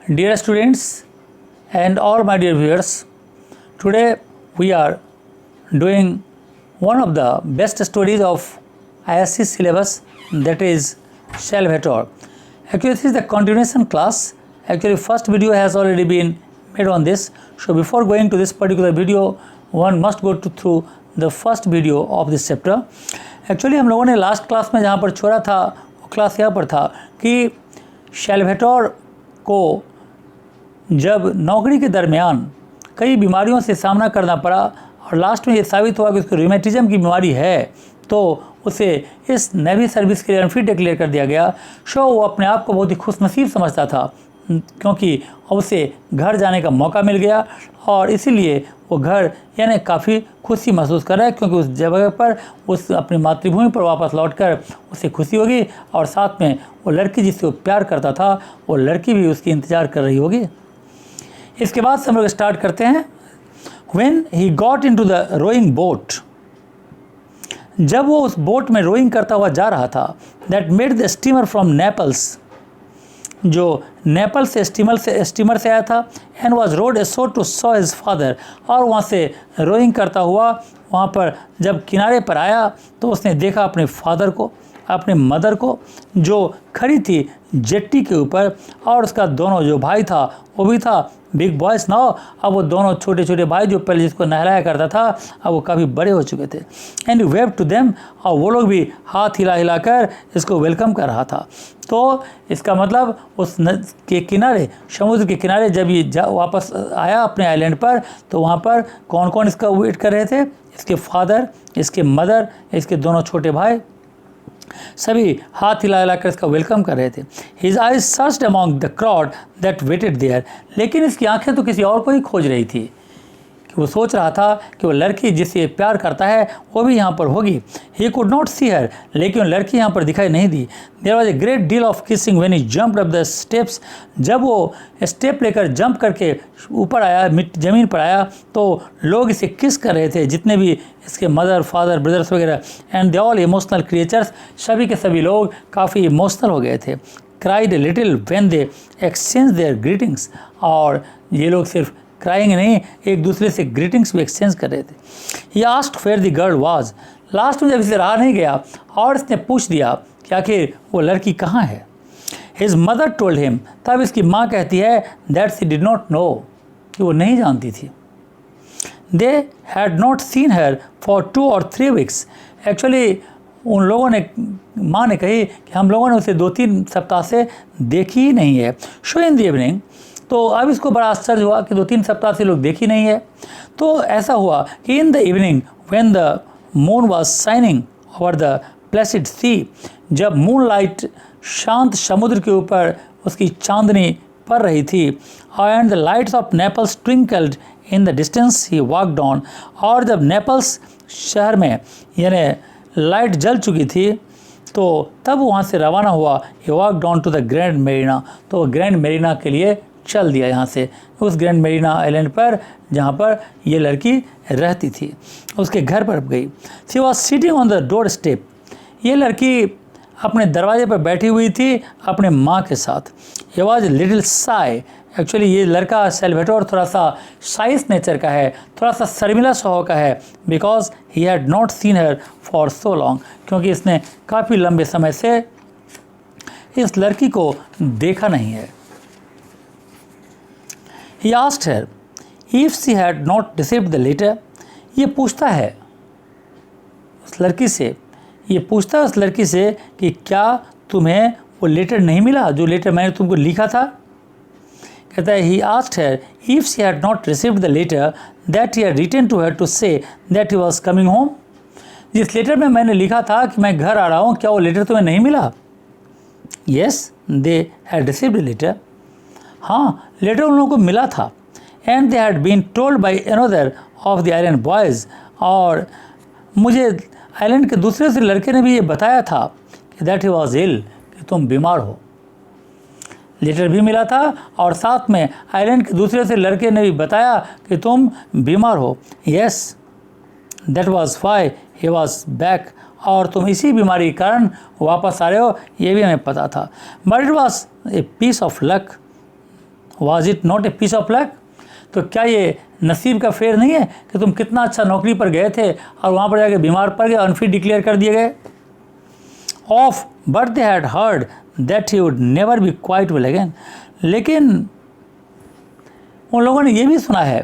Dear students and all my dear viewers, today we are doing one of the best stories of ISC syllabus, that is Salvatore. Actually, this is the continuation class. Actually, first video has already been made on this. So before going to this particular video, one must go through the first video of this chapter. Actually, हम लोगों ने last class में जहाँ पर छोड़ा था वो class यहाँ पर था कि सैल्वाटोर को जब नौकरी के दरमियान कई बीमारियों से सामना करना पड़ा और लास्ट में ये साबित हुआ कि उसको रूमेटिज्म की बीमारी है, तो उसे इस नेवी सर्विस के लिए अनफिट डिक्लेयर कर दिया गया। सो वो अपने आप को बहुत ही खुशनसीब समझता था क्योंकि उसे घर जाने का मौका मिल गया और इसीलिए वो घर यानी काफ़ी खुशी महसूस कर रहा है क्योंकि उस जगह पर उस अपनी मातृभूमि पर वापस लौटकर उसे खुशी होगी और साथ में वो लड़की जिससे वो प्यार करता था वो लड़की भी उसकी इंतज़ार कर रही होगी। इसके बाद से हम लोग स्टार्ट करते हैं। When he got into the rowing boat, जब वो उस बोट में रोइंग करता हुआ जा रहा था, that made the steamer from Naples, जो नेपल से स्टीमर से आया था, and was rowed ashore to saw his father, और वहाँ से रोइंग करता हुआ वहाँ पर जब किनारे पर आया तो उसने देखा अपने फादर को, अपने मदर को जो खड़ी थी जेट्टी के ऊपर और उसका दोनों जो भाई था वो भी था बिग बॉयज नाउ। अब वो दोनों छोटे छोटे भाई जो पहले जिसको नहलाया करता था अब वो काफ़ी बड़े हो चुके थे। And you wave to them, और वो लोग भी हाथ हिला हिलाकर इसको वेलकम कर रहा था। तो इसका मतलब उस के किनारे समुद्र के किनारे जब ये वापस आया अपने आइलैंड पर तो वहाँ पर कौन कौन इसका वेट कर रहे थे, इसके फादर, इसके मदर, इसके दोनों छोटे भाई, सभी हाथ हिला हिलाकर इसका वेलकम कर रहे थे। His eyes searched among the crowd that waited there, लेकिन इसकी आंखें तो किसी और को ही खोज रही थी कि वो सोच रहा था कि वो लड़की जिससे प्यार करता है वो भी यहाँ पर होगी। He could not see her, लेकिन लड़की यहाँ पर दिखाई नहीं दी। There was a great deal of kissing when he jumped up the steps, जब वो स्टेप लेकर जंप करके ऊपर आया, ज़मीन पर आया तो लोग इसे किस कर रहे थे, जितने भी इसके मदर, फादर, ब्रदर्स वगैरह। And they all emotional creatures, सभी के सभी लोग काफ़ी इमोशनल हो गए थे। Cried a little when they exchange there greetings, और ये लोग सिर्फ क्राइंग नहीं एक दूसरे से ग्रीटिंग्स भी एक्सचेंज कर रहे थे। He asked where the girl was, last में जब इसे रहा नहीं गया और इसने पूछ दिया कि आखिर वो लड़की कहाँ है। हिज मदर टोल्ड हिम, तब इसकी माँ कहती है that she did not know, कि वो नहीं जानती थी। They had not seen her for 2 or 3 weeks, actually उन लोगों ने, माँ ने कही कि हम लोगों ने उसे 2-3 सप्ताह से देखी ही नहीं है। शो इन द इवनिंग, तो अब इसको बड़ा आश्चर्य हुआ कि 2-3 सप्ताह से लोग देखी नहीं है। तो ऐसा हुआ कि in the evening when the moon was shining over the placid sea, जब मून लाइट शांत समुद्र के ऊपर उसकी चांदनी पड़ रही थी, and the lights of Naples twinkled in the distance he walked on, और जब नेपल्स शहर में यानी लाइट जल चुकी थी तो तब वहाँ से रवाना हुआ। He walked on to the Grand Marina, तो ग्रैंड मेरीना के लिए चल दिया यहाँ से, उस ग्रैंड मेरीना आइलैंड पर जहाँ पर ये लड़की रहती थी, उसके घर पर गई। She was sitting on the door step, ये लड़की अपने दरवाजे पर बैठी हुई थी अपने माँ के साथ। He was little shy, actually ये लड़का सैल्वाटोर थोड़ा सा शाइस नेचर का है, थोड़ा सा शर्मिला स्वभाव का है, because he had not seen her for so long, क्योंकि इसने काफ़ी लंबे समय से इस लड़की को देखा नहीं है। He asked her if she had not received the letter, ये पूछता है उस लड़की से, ये पूछता है उस लड़की से कि क्या तुम्हें वो लेटर नहीं मिला जो लेटर मैंने तुमको लिखा था। कहता है he asked her if she had not received the letter that he had written to her to say that he was coming home, जिस लेटर में मैंने लिखा था कि मैं घर आ रहा हूँ, क्या वो लेटर तुम्हें नहीं मिला। Yes, they had received a letter, हाँ लेटर उन लोगों को मिला था। And they had been told by another of the island boys, और मुझे आइलैंड के दूसरे से लड़के ने भी ये बताया था कि दैट ही वॉज इल, कि तुम बीमार हो। लेटर भी मिला था और साथ में आइलैंड के दूसरे से लड़के ने भी बताया कि तुम बीमार हो। Yes, that was why he was back, और तुम इसी बीमारी के कारण वापस आ रहे हो, ये भी हमें पता था। But it was a piece of luck, was it not a piece of luck? तो क्या ये नसीब का फेर नहीं है कि तुम कितना अच्छा नौकरी पर गए थे और वहाँ पर जाके बीमार पड़ गए, अनफिट डिक्लेयर कर दिए गए? Of but they had heard that he would never B quite well again. लेकिन उन लोगों ने ये भी सुना है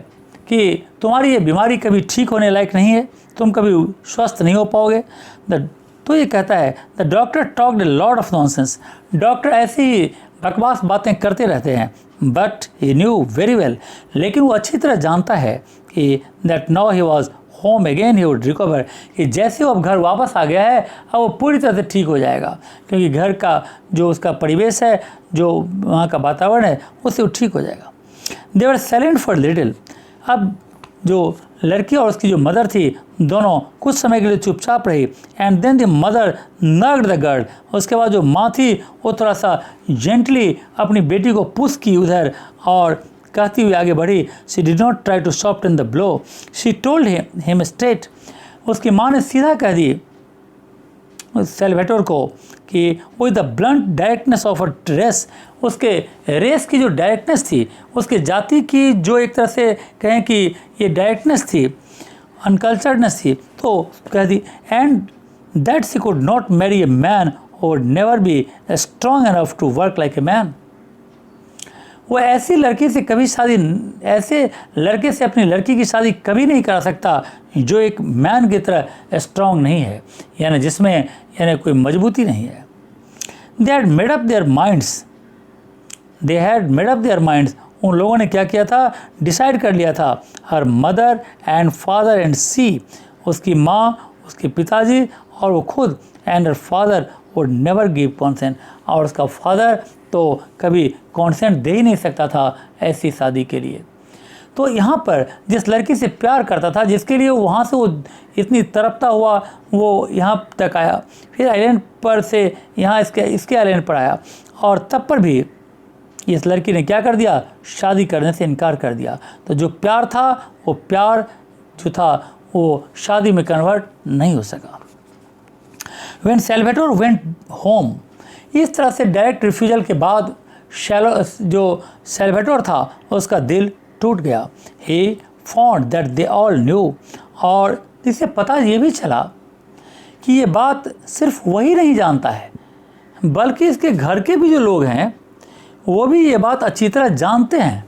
कि तुम्हारी ये बीमारी कभी ठीक होने लायक नहीं है, तुम कभी स्वस्थ नहीं हो पाओगे। तो ये कहता है the doctor talked a lot of nonsense. Doctor ऐसी ही बकवास बातें करते रहते हैं, but he new very well, लेकिन वो अच्छी तरह जानता है कि that now he was home again he would recover, कि जैसे वो अब घर वापस आ गया है अब वो पूरी तरह से ठीक हो जाएगा, क्योंकि घर का जो उसका परिवेश है, जो वहाँ का वातावरण है, उससे वो ठीक हो जाएगा। दे वर साइलेंट फॉर लिटिल। अब जो लड़की और उसकी जो मदर थी, दोनों कुछ समय के लिए चुपचाप रही। And then the mother nagged the girl. उसके बाद जो माँ थी वो थोड़ा सा जेंटली अपनी बेटी को पुश की उधर और कहती हुई आगे बढ़ी। She did not try to soften the blow, she told him straight. उसकी माँ ने सीधा कह दी सेल्वेटोर को कि with the blunt directness of a race, उसके रेस की जो डायरेक्टनेस थी, उसके जाति की जो एक तरह से कहें कि ये डायरेक्टनेस थी, अनकल्चर्डनेस थी, तो कह दी and that she could not marry a man who would never be strong enough to work like a man. वो ऐसी लड़की से कभी शादी, ऐसे लड़के से अपनी लड़की की शादी कभी नहीं करा सकता जो एक मैन की तरह स्ट्रांग नहीं है, यानी जिसमें यानी कोई मजबूती नहीं है। They had made up their minds, they had made up their minds. उन लोगों ने क्या किया था? डिसाइड कर लिया था। Her mother and father and she, उसकी माँ, उसके पिताजी और वो खुद, and her father would never give consent, और उसका फादर तो कभी कॉन्सेंट दे ही नहीं सकता था ऐसी शादी के लिए। तो यहाँ पर जिस लड़की से प्यार करता था, जिसके लिए वहाँ से वो इतनी तड़पता हुआ वो यहाँ तक आया, फिर आइलैंड पर से यहाँ इसके आइलैंड पर आया, और तब पर भी इस लड़की ने क्या कर दिया? शादी करने से इनकार कर दिया। तो जो प्यार था, वो प्यार जो था वो शादी में कन्वर्ट नहीं हो सका। व्हेन सेल्वेटोर वेंट होम, इस तरह से डायरेक्ट रिफ्यूजल के बाद जो सेल्वेटोर था उसका दिल टूट गया। He found that they all new, और इसे पता ये भी चला कि ये बात सिर्फ वही नहीं जानता है, बल्कि इसके घर के भी जो लोग हैं वो भी ये बात अच्छी तरह जानते हैं।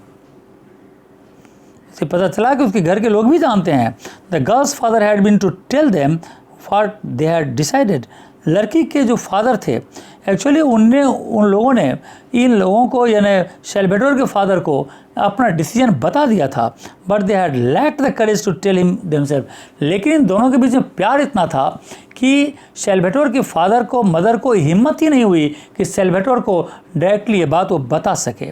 इसे पता चला कि उसके घर के लोग भी जानते हैं। The girl's father had been to tell them what they had decided. लड़की के जो फादर थे, एक्चुअली उन लोगों ने इन लोगों को, यानी सेल्वेटोर के फादर को अपना डिसीजन बता दिया था, but they had lacked the courage to tell him themselves. लेकिन इन दोनों के बीच में प्यार इतना था कि सेल्वेटोर के फादर को, मदर को हिम्मत ही नहीं हुई कि सेल्वेटोर को डायरेक्टली ये बात वो बता सके।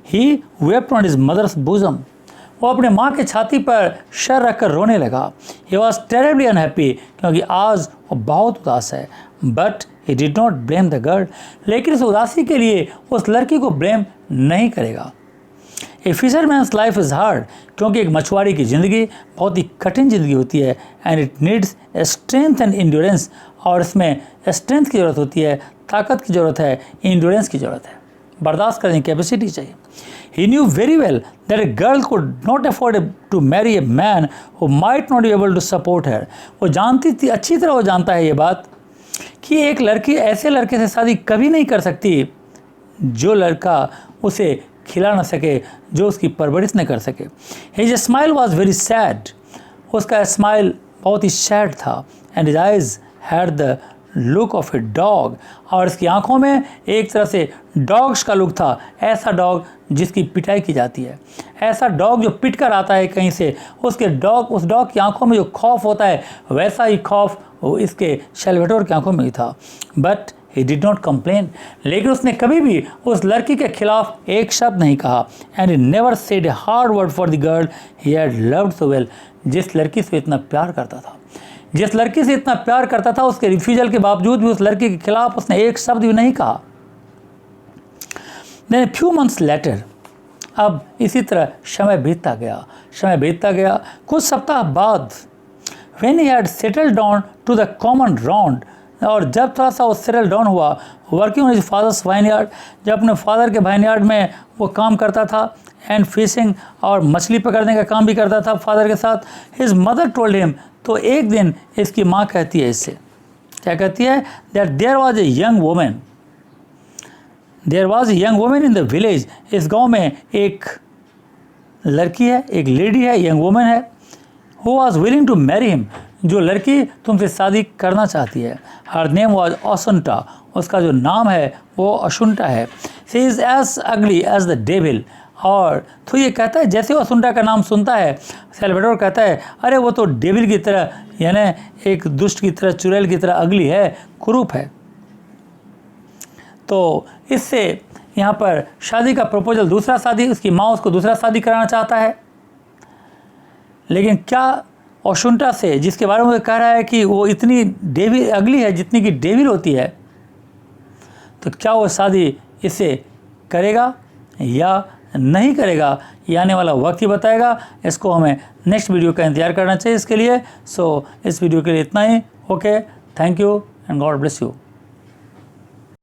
He wept on his mother's bosom, वो अपने माँ के छाती पर सर रखकर रोने लगा। ही वॉज टेरेबली अनहैप्पी, क्योंकि आज वो बहुत उदास है। But he did not blame the girl, लेकिन इस उदासी के लिए उस लड़की को ब्लेम नहीं करेगा। ए फिशरमैन्स लाइफ इज़ हार्ड, क्योंकि एक मछुआरे की ज़िंदगी बहुत ही कठिन ज़िंदगी होती है। And it needs strength and endurance, और इसमें स्ट्रेंथ की ज़रूरत होती है, ताकत की ज़रूरत है, इंड्योरेंस की ज़रूरत है, बर्दाश्त करने की कैपेसिटी चाहिए। He knew very well that a girl could not afford to marry a man who might not be able to support her. वो जानती थी, अच्छी तरह वो जानता है ये बात, कि एक लड़की ऐसे लड़के से शादी कभी नहीं कर सकती जो लड़का उसे खिला ना सके, जो उसकी परवरिश न कर सके। His smile was very sad. उसका स्माइल बहुत ही सैड था। And his eyes had the look of a dog, और इसकी आंखों में एक तरह से डॉग्स का लुक था। ऐसा डॉग जिसकी पिटाई की जाती है, ऐसा डॉग जो पिट कर आता है कहीं से, उस डॉग की आंखों में जो खौफ होता है, वैसा ही खौफ इसके सेल्वेटोर की आंखों में ही था। But he did not complain, लेकिन उसने कभी भी उस लड़की के खिलाफ एक शब्द नहीं कहा। And he never said a hard word for the girl he had loved so well. जिस लड़की से इतना प्यार करता था, जिस लड़की से इतना प्यार करता था, उसके रिफ्यूजल के बावजूद भी उस लड़की के खिलाफ उसने एक शब्द भी नहीं कहा। देन फ्यू मंथ्स लेटर, अब इसी तरह समय बीतता गया। कुछ सप्ताह बाद, when he had settled down to the common round, और जब थोड़ा सा वो सेटल डाउन हुआ, working on his father's vineyard, जब अपने फादर के वाइनयार्ड में वो काम करता था, एंड फिशिंग और मछली पकड़ने का काम भी करता था फादर के साथ, हिज मदर टोल्ड हिम, तो एक दिन इसकी माँ कहती है इससे, क्या कहती है, that there was a young women, there was a young women in the village, इस गाँव में एक लड़की है, एक लेडी है, यंग वुमेन है, who was willing to marry him, जो लड़की तुमसे शादी करना चाहती है, हर नेम वॉज अशुंटा, उसका जो नाम है वो अशुंटा है, शी इज़ एज अगली एज द डेविल, और तो ये कहता है, जैसे वो अशुंटा का नाम सुनता है, सेल्वाडोर कहता है, अरे वो तो डेविल की तरह, यानी एक दुष्ट की तरह, चुड़ैल की तरह अगली है, कुरूप है। तो इससे यहाँ पर शादी का प्रपोजल, दूसरा शादी, उसकी माँ उसको दूसरा शादी कराना चाहता है, लेकिन क्या अशुंटा से, जिसके बारे में कह रहा है कि वो इतनी डेविल अगली है जितनी कि डेविल होती है, तो क्या वो शादी इससे करेगा या नहीं करेगा, ये आने वाला वक्त ही बताएगा। इसको हमें नेक्स्ट वीडियो का इंतजार करना चाहिए इसके लिए। सो इस वीडियो के लिए इतना ही। Okay, thank you and God bless you.